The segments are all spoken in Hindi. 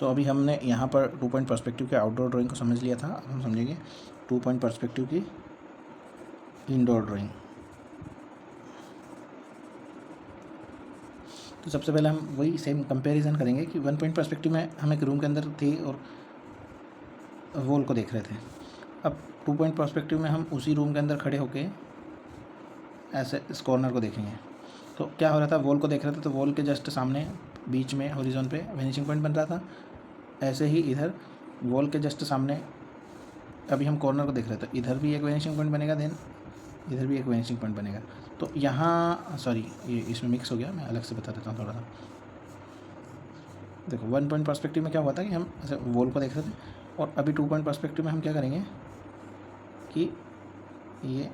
तो अभी हमने यहाँ पर 2 पॉइंट पर्सपेक्टिव के आउटडोर ड्राइंग को समझ लिया था। अब हम समझेंगे 2 पॉइंट पर्सपेक्टिव की इंडोर ड्राइंग। तो सबसे पहले हम वही सेम कंपैरिजन करेंगे कि 1 पॉइंट पर्सपेक्टिव में हम एक रूम के अंदर थे और वॉल को देख रहे थे। अब 2 पॉइंट पर्सपेक्टिव में हम उसी रूम के अंदर खड़े होके ऐसे इस कॉर्नर को देखेंगे। तो क्या हो रहा था, वॉल को देख रहे थे तो वॉल के जस्ट सामने बीच में हॉरिजॉन पे वेनिशिंग पॉइंट बन रहा था। ऐसे ही इधर वॉल के जस्ट सामने अभी हम कॉर्नर को देख रहे थे, इधर भी एक वेनिशिंग पॉइंट बनेगा, देन इधर भी एक वेनिशिंग पॉइंट बनेगा। तो यहाँ सॉरी ये इसमें मिक्स हो गया, मैं अलग से बता देता हूँ थोड़ा सा। देखो 1 पॉइंट पर्सपेक्टिव में क्या हुआ था कि हम ऐसे वॉल को देख रहे थे, और अभी 2 पॉइंट पर्सपेक्टिव में हम क्या करेंगे कि ये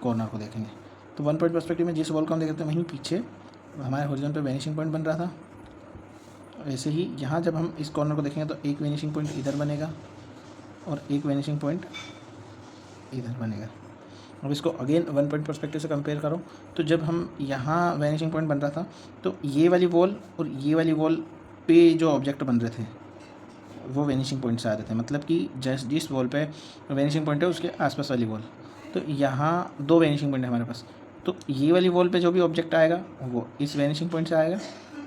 कॉर्नर को देखेंगे। तो 1 पॉइंट पर्सपेक्टिव में जिस वॉल को हम देख रहे थे वहीं पीछे हमारे हॉरिजॉन पे वेनिशिंग पॉइंट बन रहा था। ऐसे ही यहाँ जब हम इस कॉर्नर को देखेंगे तो एक वेनिशिंग पॉइंट इधर बनेगा और एक वेनिशिंग पॉइंट इधर बनेगा। अब इसको अगेन 1 पॉइंट पर्सपेक्टिव से कंपेयर करो, तो जब हम यहाँ वेनिशिंग पॉइंट बन रहा था तो ये वाली वॉल और ये वाली वॉल पे जो ऑब्जेक्ट बन रहे थे वो वेनिशिंग पॉइंट से आ रहे थे, मतलब कि जिस वॉल पे वेनिशिंग पॉइंट है उसके आसपास वाली वॉल। तो यहाँ 2 वेनिशिंग पॉइंट है हमारे पास, तो ये वाली वॉल पे जो भी ऑब्जेक्ट आएगा वो इस वेनिशिंग पॉइंट से आएगा,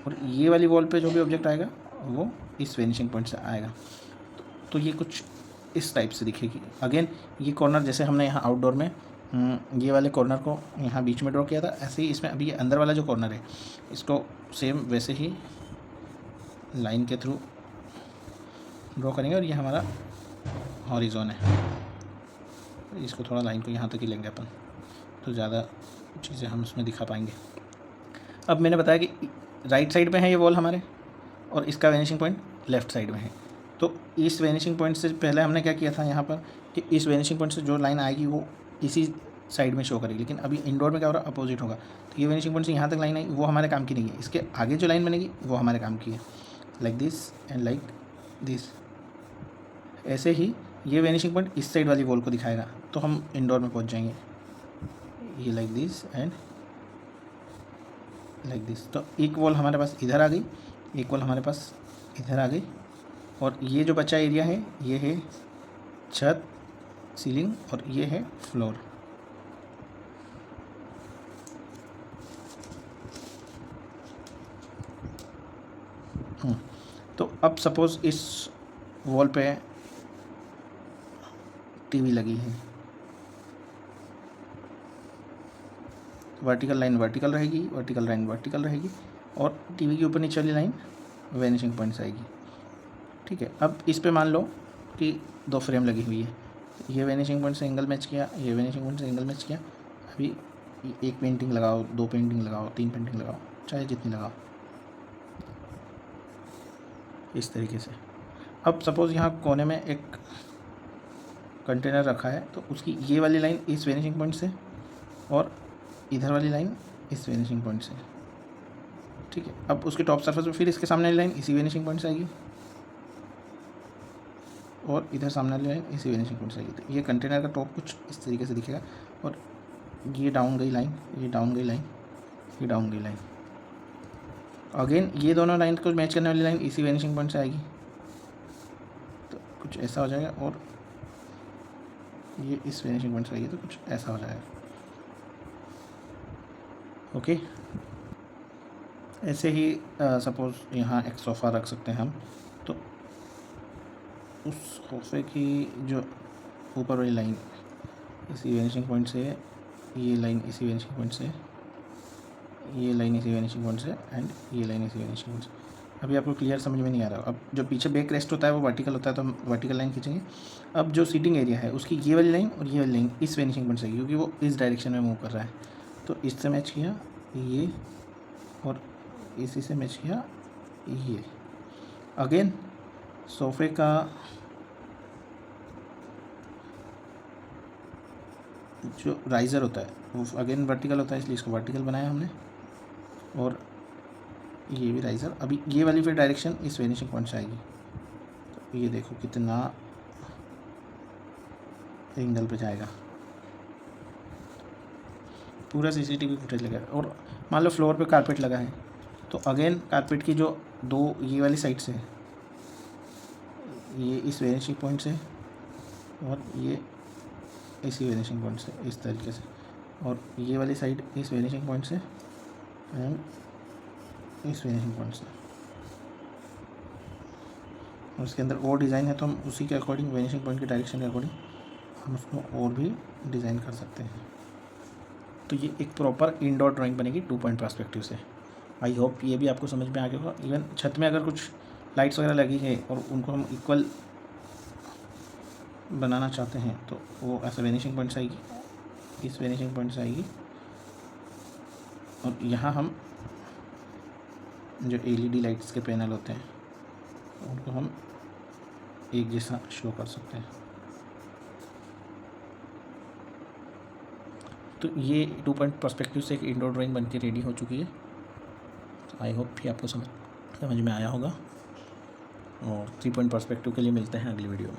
और ये वाली वॉल पे जो भी ऑब्जेक्ट आएगा वो इस वेनिशिंग पॉइंट से आएगा। तो ये कुछ इस टाइप से दिखेगी। अगेन ये कॉर्नर जैसे हमने यहाँ आउटडोर में ये वाले कॉर्नर को यहाँ बीच में ड्रॉ किया था, ऐसे ही इसमें अभी ये अंदर वाला जो कॉर्नर है इसको सेम वैसे ही लाइन के थ्रू ड्रॉ करेंगे, और ये हमारा हॉरिजॉन है। इसको थोड़ा लाइन को यहाँ तक ही लेंगे अपन, तो ज़्यादा चीज़ें हम उसमें दिखा पाएंगे। अब मैंने बताया कि राइट साइड में है ये वॉल हमारे, और इसका वेनिशिंग पॉइंट लेफ़्ट साइड में है। तो इस वेनिशिंग पॉइंट से पहले हमने क्या किया था यहाँ पर कि इस वेनिशिंग पॉइंट से जो लाइन आएगी वो इसी साइड में शो करेगी, लेकिन अभी इंडोर में क्या हो रहा है, अपोजिट होगा। तो ये वेनिशिंग पॉइंट से यहाँ तक लाइन आई वो हमारे काम की नहीं है, इसके आगे जो लाइन बनेगी वो हमारे काम की है, like this and like this. ऐसे ही ये वेनिशिंग पॉइंट इस साइड वाली वॉल को दिखाएगा, तो हम इंडोर में पहुँच जाएंगे, ये like this and like this. तो एक वॉल हमारे पास इधर आ गई, एक वॉल हमारे पास इधर आ गई, और ये जो बचा एरिया है ये है छत, सीलिंग, और ये है फ्लोर। तो अब सपोज़ इस वॉल पे टीवी लगी है, वर्टिकल लाइन वर्टिकल रहेगी, वर्टिकल लाइन वर्टिकल रहेगी, और टीवी के ऊपर नीचे वाली लाइन वेनिशिंग पॉइंट से आएगी। ठीक है, अब इस पे मान लो कि 2 फ्रेम लगी हुई है, ये वेनिशिंग पॉइंट से एंगल मैच किया, ये वेनिशिंग पॉइंट से एंगल मैच किया। अभी एक पेंटिंग लगाओ, 2 पेंटिंग लगाओ, 3 पेंटिंग लगाओ, चाहे जितनी लगाओ, इस तरीके से। अब सपोज़ यहाँ कोने में एक कंटेनर रखा है, तो उसकी ये वाली लाइन इस वेनिशिंग पॉइंट से और इधर वाली लाइन इस वेनिशिंग पॉइंट से। ठीक है, अब उसके टॉप सरफेस पे फिर इसके सामने वाली लाइन इसी वेनिशिंग पॉइंट से आएगी, और इधर सामने वाली लाइन इसी वेनिशिंग पॉइंट से आएगी। तो ये कंटेनर का टॉप कुछ इस तरीके से दिखेगा, और ये डाउन गई लाइन, ये डाउन गई लाइन, ये डाउन गई लाइन। अगेन ये दोनों लाइन को मैच करने वाली लाइन इसी वेनिशिंग पॉइंट से आएगी, तो कुछ ऐसा हो जाएगा, और ये इस वेनिशिंग पॉइंट से आएगी तो कुछ ऐसा हो जाएगा। ओके, ऐसे ही सपोज़ यहाँ एक सोफ़ा रख सकते हैं हम, तो उस सोफ़े की जो ऊपर वाली लाइन इसी वेनिशिंग पॉइंट से, ये लाइन इसी वेनिशिंग पॉइंट से, ये लाइन इसी वेनिशिंग पॉइंट से, एंड ये लाइन इसी वेनिशिंग पॉइंट से। अभी आपको क्लियर समझ में नहीं आ रहा। अब जो पीछे बैक रेस्ट होता है वो वर्टिकल होता है, तो हम वर्टिकल लाइन खींचेंगे। अब जो सीटिंग एरिया है उसकी ये वाली लाइन और ये वाली लाइन इस वेनिशिंग पॉइंट से, क्योंकि वो इस डायरेक्शन में मूव कर रहा है, तो इससे मैच किया ये, और इसी से मैच किया ये। अगेन सोफ़े का जो राइज़र होता है वो अगेन वर्टिकल होता है, इसलिए इसको वर्टिकल बनाया हमने, और ये भी राइज़र। अभी ये वाली फिर डायरेक्शन इस वेनिशिंग पॉइंट से आएगी, तो ये देखो कितना एंगल पे जाएगा, पूरा सीसीटीवी फुटेज लगा है। और मान लो फ्लोर पे कारपेट लगा है, तो अगेन कारपेट की जो 2 ये वाली साइड से ये इस वेनिशिंग पॉइंट से और ये इसी वेनिशिंग पॉइंट से इस तरीके से, और ये वाली साइड इस वेनिशिंग पॉइंट से एंड इस वेनिशिंग पॉइंट से। और उसके अंदर और डिज़ाइन है तो हम उसी के अकॉर्डिंग, वेनिशिंग पॉइंट के डायरेक्शन के अकॉर्डिंग हम उसको और भी डिज़ाइन कर सकते हैं। तो ये एक प्रॉपर इंडोर ड्राइंग बनेगी 2 पॉइंट पर्सपेक्टिव से। आई होप ये भी आपको समझ में आ गया होगा। इवन छत में अगर कुछ लाइट्स वगैरह लगी है और उनको हम इक्वल बनाना चाहते हैं तो वो ऐसा वेनिशिंग पॉइंट से आएगी, इस वेनिशिंग पॉइंट से आएगी, और यहाँ हम जो एलईडी लाइट्स के पैनल होते हैं उनको हम एक जैसा शो कर सकते हैं। तो ये 2 पॉइंट पर्सपेक्टिव से एक इंडोर ड्राइंग बनके रेडी हो चुकी है। आई होप कि आपको समझ में आया होगा, और 3 पॉइंट पर्सपेक्टिव के लिए मिलते हैं अगली वीडियो में।